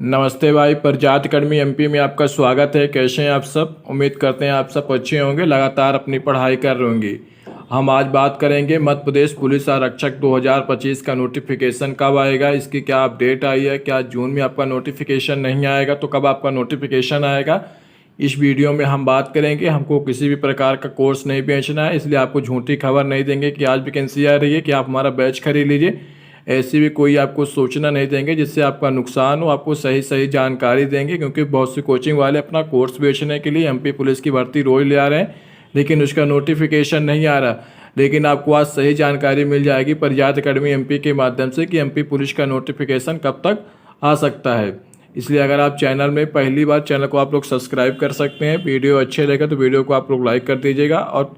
नमस्ते भाई। प्रजात academy MP में आपका स्वागत है। कैसे हैं आप सब? उम्मीद करते हैं आप सब अच्छे होंगे, लगातार अपनी पढ़ाई कर रहे होंगे। हम आज बात करेंगे मध्य प्रदेश पुलिस आरक्षक 2025 का नोटिफिकेशन कब आएगा, इसकी क्या अपडेट आई है, क्या जून में आपका नोटिफिकेशन नहीं आएगा तो कब आपका नोटिफिकेशन आएगा। इस वीडियो में हम बात करेंगे। हमको किसी भी प्रकार का कोर्स नहीं बेचना है, इसलिए आपको झूठी खबर नहीं देंगे कि आज वैकेंसी आ रही है कि आप हमारा बैच खरीद लीजिए। ऐसी भी कोई आपको सूचना नहीं देंगे जिससे आपका नुकसान हो। आपको सही सही जानकारी देंगे, क्योंकि बहुत सी कोचिंग वाले अपना कोर्स बेचने के लिए एमपी पुलिस की भर्ती रोज ले आ रहे हैं, लेकिन उसका नोटिफिकेशन नहीं आ रहा। लेकिन आपको आज सही जानकारी मिल जाएगी प्रजात अकेडमी एमपी के माध्यम से कि एमपी पुलिस का नोटिफिकेशन कब तक आ सकता है। इसलिए अगर आप चैनल में पहली बार, चैनल को आप लोग सब्सक्राइब कर सकते हैं। वीडियो अच्छे लगे तो वीडियो को आप लोग लाइक कर दीजिएगा और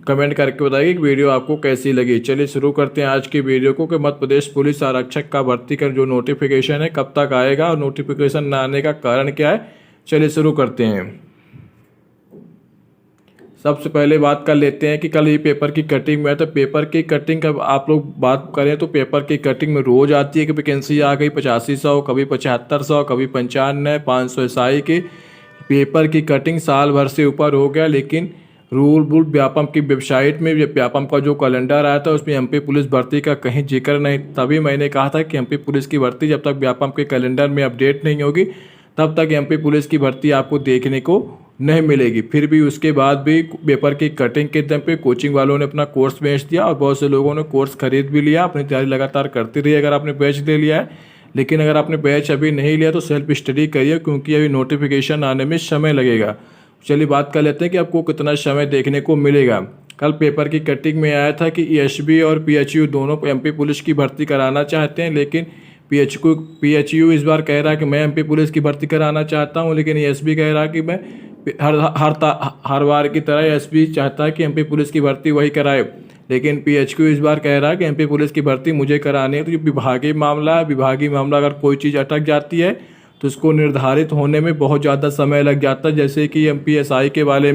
कमेंट करके बताइए कि वीडियो आपको कैसी लगी। चलिए शुरू करते हैं आज की वीडियो को कि मध्य प्रदेश पुलिस आरक्षक का भर्ती का जो नोटिफिकेशन है कब तक आएगा और नोटिफिकेशन ना आने का कारण क्या है। चलिए शुरू करते हैं। सबसे पहले बात कर लेते हैं कि कल ही पेपर की कटिंग में है, तो पेपर की कटिंग का आप लोग बात करें तो पेपर की कटिंग में रोज आती है कि वैकेंसी आ गई 8500, कभी 7500, कभी 95, 500 एसआई की। पेपर की कटिंग साल भर से ऊपर हो गया, लेकिन रूल व्यापम की वेबसाइट में व्यापम का जो कैलेंडर आया था उसमें एमपी पुलिस भर्ती का कहीं जिक्र नहीं। तभी मैंने कहा था कि एमपी पुलिस की भर्ती जब तक व्यापम के कैलेंडर में अपडेट नहीं होगी तब तक एमपी पुलिस की भर्ती आपको देखने को नहीं मिलेगी। फिर भी उसके बाद भी पेपर की कटिंग के दम पे कोचिंग वालों ने अपना कोर्स बेच दिया और बहुत से लोगों ने कोर्स खरीद भी लिया। अपनी तैयारी लगातार करती रही अगर आपने बैच ले लिया है। लेकिन अगर आपने बैच अभी नहीं लिया तो सेल्फ स्टडी करिए, क्योंकि अभी नोटिफिकेशन आने में समय लगेगा। चलिए बात कर लेते हैं कि आपको कितना समय देखने को मिलेगा। कल पेपर की कटिंग में आया था कि ईएसबी और पीएचयू दोनों एमपी पुलिस की भर्ती कराना चाहते हैं, लेकिन पीएचयू इस बार कह रहा है कि मैं एमपी पुलिस की भर्ती कराना चाहता हूं, लेकिन ईएसबी कह रहा है कि मैं हर बार की तरह ईएसबी चाहता है कि एमपी पुलिस की भर्ती वही कराए। लेकिन पीएचक्यू इस बार कह रहा है कि एमपी पुलिस की भर्ती मुझे करानी है। तो ये विभागीय मामला है। विभागीय मामला अगर कोई चीज़ अटक जाती है तो उसको निर्धारित होने में बहुत ज़्यादा समय लग जाता है। जैसे कि एमपीएसआई के बारे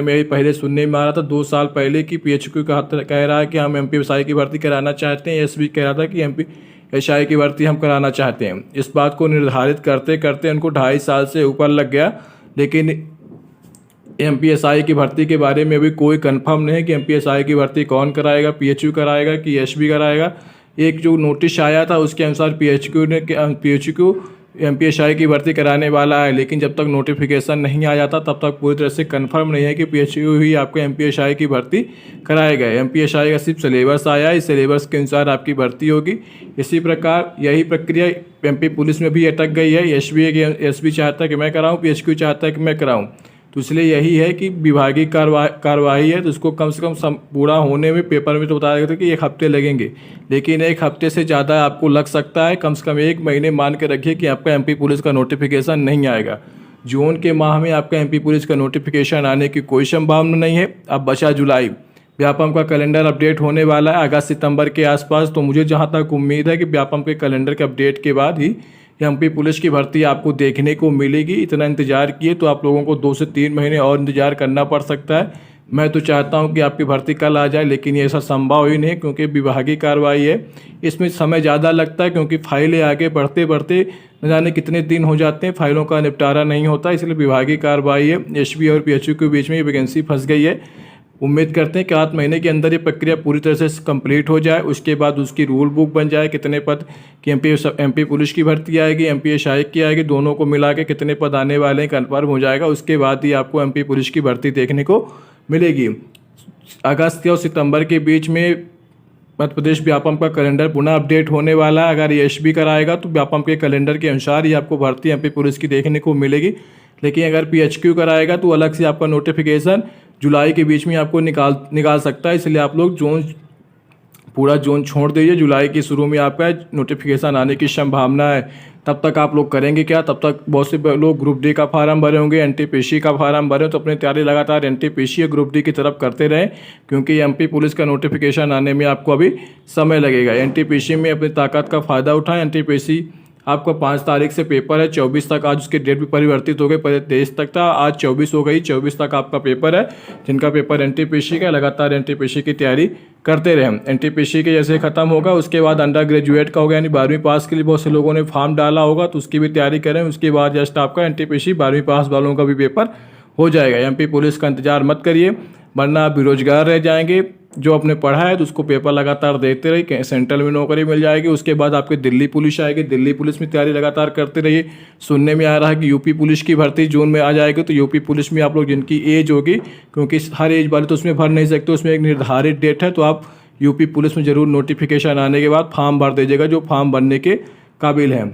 में ही पहले सुनने में आ रहा था 2 साल पहले कि पीएचक्यू कह रहा है कि हम एमपीएसआई की भर्ती कराना चाहते हैं, एसबी कह रहा था कि एमपीएसआई की भर्ती हम कराना चाहते हैं। इस बात को निर्धारित करते करते उनको 2.5 साल से ऊपर लग गया, लेकिन एमपीएसआई की भर्ती के बारे में भी कोई कंफर्म नहीं है कि एमपीएसआई की भर्ती कौन कराएगा, पीएचयू कराएगा कि एसबी कराएगा। एक जो नोटिस आया था उसके अनुसार पीएचक्यू एमपीएसआई की भर्ती कराने वाला है, लेकिन जब तक नोटिफिकेशन नहीं आ जाता तब तक पूरी तरह से कंफर्म नहीं है कि पीएचक्यू ही आपको एमपीएसआई की भर्ती कराएगा। एमपीएसआई का सिर्फ सिलेबस आया है, इस सिलेबस के अनुसार आपकी भर्ती होगी। इसी प्रकार यही प्रक्रिया एमपी पुलिस में भी अटक गई है। एसबी चाहता है कि मैं कराऊँ, पीएचक्यू चाहता है कि मैं कराऊँ। तो इसलिए यही है कि विभागीय कार्रवाई है, तो उसको कम से कम पूरा होने में पेपर में तो बताया गया था कि 1 हफ्ते लगेंगे, लेकिन 1 हफ्ते से ज़्यादा आपको लग सकता है। कम से कम 1 महीने मान के रखिए कि आपका एमपी पुलिस का नोटिफिकेशन नहीं आएगा। जून के माह में आपका एमपी पुलिस का नोटिफिकेशन आने की कोई संभावना नहीं है। अब बचा जुलाई। व्यापम का कैलेंडर अपडेट होने वाला है अगस्त सितंबर के आसपास, तो मुझे जहाँ तक उम्मीद है कि व्यापम के कैलेंडर के अपडेट के बाद ही एमपी पुलिस की भर्ती आपको देखने को मिलेगी। इतना इंतजार किए तो आप लोगों को 2 से 3 महीने और इंतजार करना पड़ सकता है। मैं तो चाहता हूं कि आपकी भर्ती कल आ जाए, लेकिन ये ऐसा संभव ही नहीं, क्योंकि विभागीय कार्रवाई है। इसमें समय ज़्यादा लगता है, क्योंकि फाइलें आगे बढ़ते बढ़ते न जाने कितने दिन हो जाते हैं, फाइलों का निपटारा नहीं होता। इसलिए विभागीय कार्रवाई है। एसबी और पीएचयू के बीच में ये वैकेंसी फंस गई है। उम्मीद करते हैं कि 8 महीने के अंदर ये प्रक्रिया पूरी तरह से कंप्लीट हो जाए। उसके बाद उसकी रूल बुक बन जाए, कितने पद की एमपी पुलिस की भर्ती आएगी, एमपीएसआई की आएगी, दोनों को मिला के कितने पद आने वाले हैं कन्फर्म हो जाएगा। उसके बाद ही आपको एमपी पुलिस की भर्ती देखने को मिलेगी। अगस्त और सितंबर के बीच में मध्य प्रदेश व्यापम का कैलेंडर पुनः अपडेट होने वाला है। अगर एसबी कराएगा तो व्यापम के कैलेंडर के अनुसार ही आपको भर्ती एमपी पुलिस की देखने को मिलेगी। लेकिन अगर पीएचक्यू कराएगा तो अलग से आपका नोटिफिकेशन जुलाई के बीच में आपको निकाल सकता है। इसलिए आप लोग पूरा जोन छोड़ दीजिए। जुलाई के शुरू में आपका नोटिफिकेशन आने की संभावना है। तब तक आप लोग करेंगे क्या? तब तक बहुत से लोग ग्रुप डी का फार्म भरे होंगे, एनटीपीसी का फार्म भरे, तो अपनी तैयारी लगातार एनटीपीसी या ग्रुप डी की तरफ करते रहें, क्योंकि एमपी पुलिस का नोटिफिकेशन आने में आपको अभी समय लगेगा। एनटीपीसी में अपनी ताकत का फ़ायदा उठाएं। एनटीपीसी आपका 5 तारीख से पेपर है, 24 तक, आज उसकी डेट भी परिवर्तित हो गई, पहले 23 तक था, आज 24 हो गई, 24 तक आपका पेपर है। जिनका पेपर एनटीपीसी का, लगातार एनटीपीसी की तैयारी करते रहे। एनटीपीसी के जैसे ख़त्म होगा उसके बाद अंडर ग्रेजुएट का होगा, यानी 12वीं पास के लिए बहुत से लोगों ने फॉर्म डाला होगा, तो उसकी भी तैयारी करें। उसके बाद जस्ट आपका एनटीपीसी 12वीं पास वालों का भी पेपर हो जाएगा। एमपी पुलिस का इंतजार मत करिए, वरना आप बेरोजगार रह जाएंगे। जो आपने पढ़ा है तो उसको पेपर लगातार देते रहिए, सेंट्रल में नौकरी मिल जाएगी। उसके बाद आपकी दिल्ली पुलिस आएगी, दिल्ली पुलिस में तैयारी लगातार करते रहिए। सुनने में आ रहा है कि यूपी पुलिस की भर्ती जून में आ जाएगी, तो यूपी पुलिस में आप लोग जिनकी एज होगी, क्योंकि हर एज वाले तो उसमें भर नहीं सकते, उसमें एक निर्धारित डेट है, तो आप यूपी पुलिस में ज़रूर नोटिफिकेशन आने के बाद फॉर्म भर दीजिएगा जो फॉर्म भरने के काबिल हैं।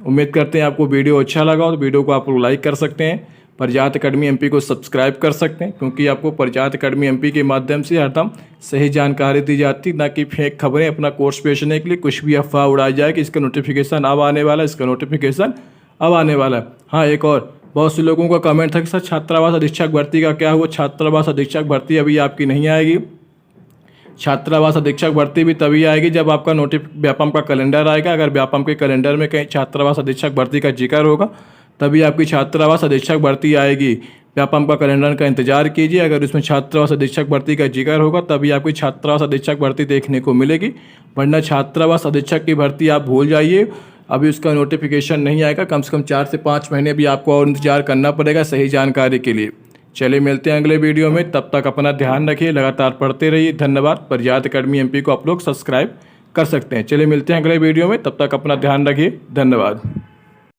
उम्मीद करते हैं आपको वीडियो अच्छा लगा हो, तो वीडियो को आप लोग लाइक कर सकते हैं। परिजात अकेडमी एमपी को सब्सक्राइब कर सकते हैं, क्योंकि आपको परिजात अकेडमी एमपी के माध्यम से हरदम सही जानकारी दी जाती, ना कि फेक खबरें अपना कोर्स बेचने के लिए कुछ भी अफवाह उड़ाई जाए कि इसका नोटिफिकेशन अब आने वाला है, इसका नोटिफिकेशन अब आने वाला है। हाँ, एक और बहुत से लोगों का कमेंट था कि सर छात्रावास अधीक्षक भर्ती का क्या हुआ। छात्रावास अधीक्षक भर्ती अभी आपकी नहीं आएगी। छात्रावास अधीक्षक भर्ती भी तभी आएगी जब आपका व्यापम का कैलेंडर आएगा। अगर व्यापम के कैलेंडर में कहीं छात्रावास अधीक्षक भर्ती का जिक्र होगा तभी आपकी छात्रावास अधीक्षक भर्ती आएगी। व्यापम का कैलेंडर का इंतजार कीजिए, अगर उसमें छात्रावास अधीक्षक भर्ती का जिक्र होगा तभी आपकी छात्रावास अधीक्षक भर्ती देखने को मिलेगी, वरना छात्रावास अधीक्षक की भर्ती आप भूल जाइए। अभी उसका नोटिफिकेशन नहीं आएगा, कम से कम 4 से 5 महीने भी आपको और इंतजार करना पड़ेगा सही जानकारी के लिए। चलिए मिलते हैं अगले वीडियो में, तब तक अपना ध्यान रखिए, लगातार पढ़ते रहिए। धन्यवाद। परिजात अकेडमी एमपी को आप लोग सब्सक्राइब कर सकते हैं। चलिए मिलते हैं अगले वीडियो में, तब तक अपना ध्यान रखिए। धन्यवाद।